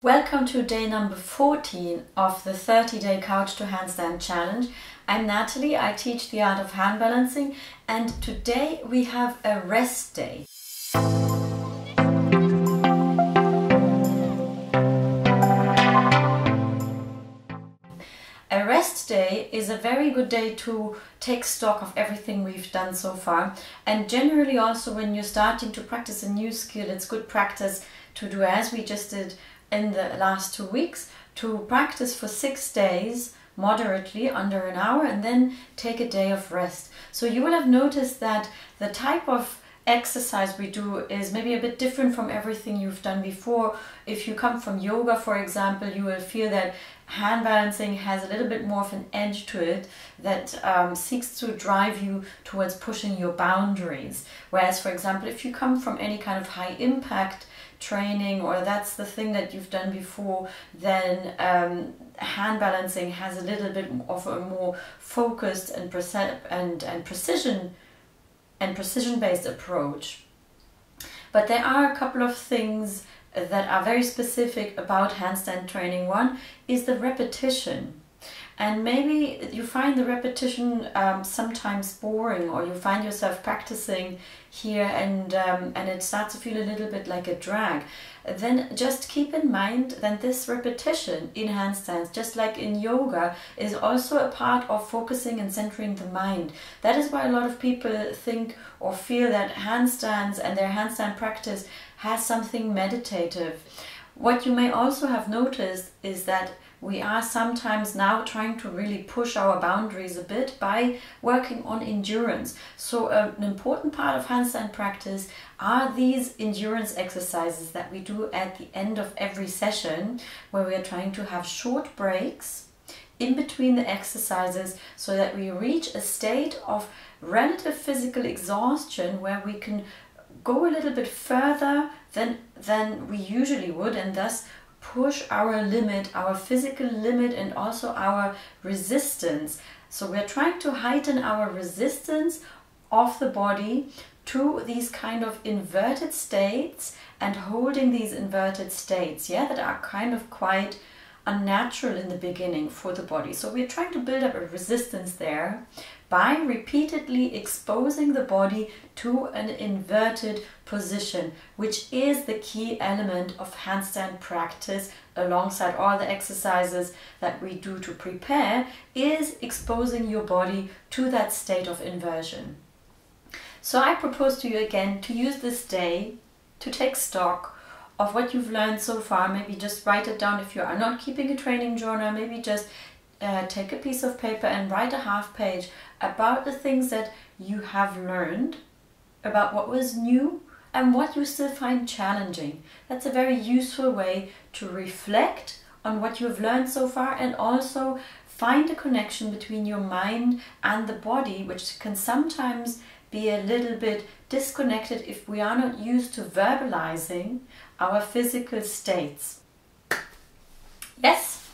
Welcome to day number 14 of the 30-day Couch to Handstand challenge. I'm Natalie, I teach the art of hand balancing, and today we have a rest day. A rest day is a very good day to take stock of everything we've done so far, and generally also when you're starting to practice a new skill, it's good practice to do as we just did in the last 2 weeks, to practice for 6 days moderately under an hour and then take a day of rest. So you will have noticed that the type of exercise we do is maybe a bit different from everything you've done before. If you come from yoga, for example, you will feel that hand balancing has a little bit more of an edge to it that seeks to drive you towards pushing your boundaries. Whereas, for example, if you come from any kind of high impact training, or that's the thing that you've done before, then hand balancing has a little bit of a more focused and precision-based approach. But there are a couple of things that are very specific about handstand training. One is the repetition. And maybe you find the repetition sometimes boring, or you find yourself practicing here and it starts to feel a little bit like a drag. Then just keep in mind that this repetition in handstands, just like in yoga, is also a part of focusing and centering the mind. That is why a lot of people think or feel that handstands and their handstand practice has something meditative. What you may also have noticed is that we are sometimes now trying to really push our boundaries a bit by working on endurance. So an important part of handstand practice are these endurance exercises that we do at the end of every session, where we are trying to have short breaks in between the exercises so that we reach a state of relative physical exhaustion where we can go a little bit further than we usually would, and thus push our limit, our physical limit, and also our resistance. So we're trying to heighten our resistance of the body to these kind of inverted states, and holding these inverted states, that are kind of quite unnatural in the beginning for the body. So we're trying to build up a resistance there by repeatedly exposing the body to an inverted position, which is the key element of handstand practice alongside all the exercises that we do to prepare, is exposing your body to that state of inversion. So I propose to you again to use this day to take stock of what you've learned so far. Maybe just write it down if you are not keeping a training journal. Maybe just take a piece of paper and write a half page about the things that you have learned, about what was new and what you still find challenging. That's a very useful way to reflect on what you've learned so far, and also find a connection between your mind and the body, which can sometimes be a little bit disconnected if we are not used to verbalizing our physical states. Yes?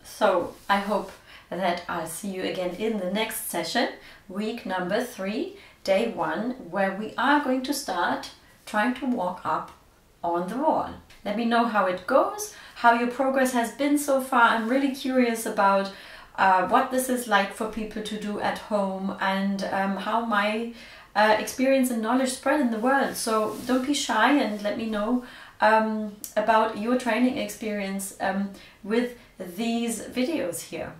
So I hope that I'll see you again in the next session, week number 3, day 1, where we are going to start trying to walk up on the wall. Let me know how it goes, how your progress has been so far. I'm really curious about what this is like for people to do at home, and how my experience and knowledge spread in the world. So don't be shy and let me know about your training experience with these videos here.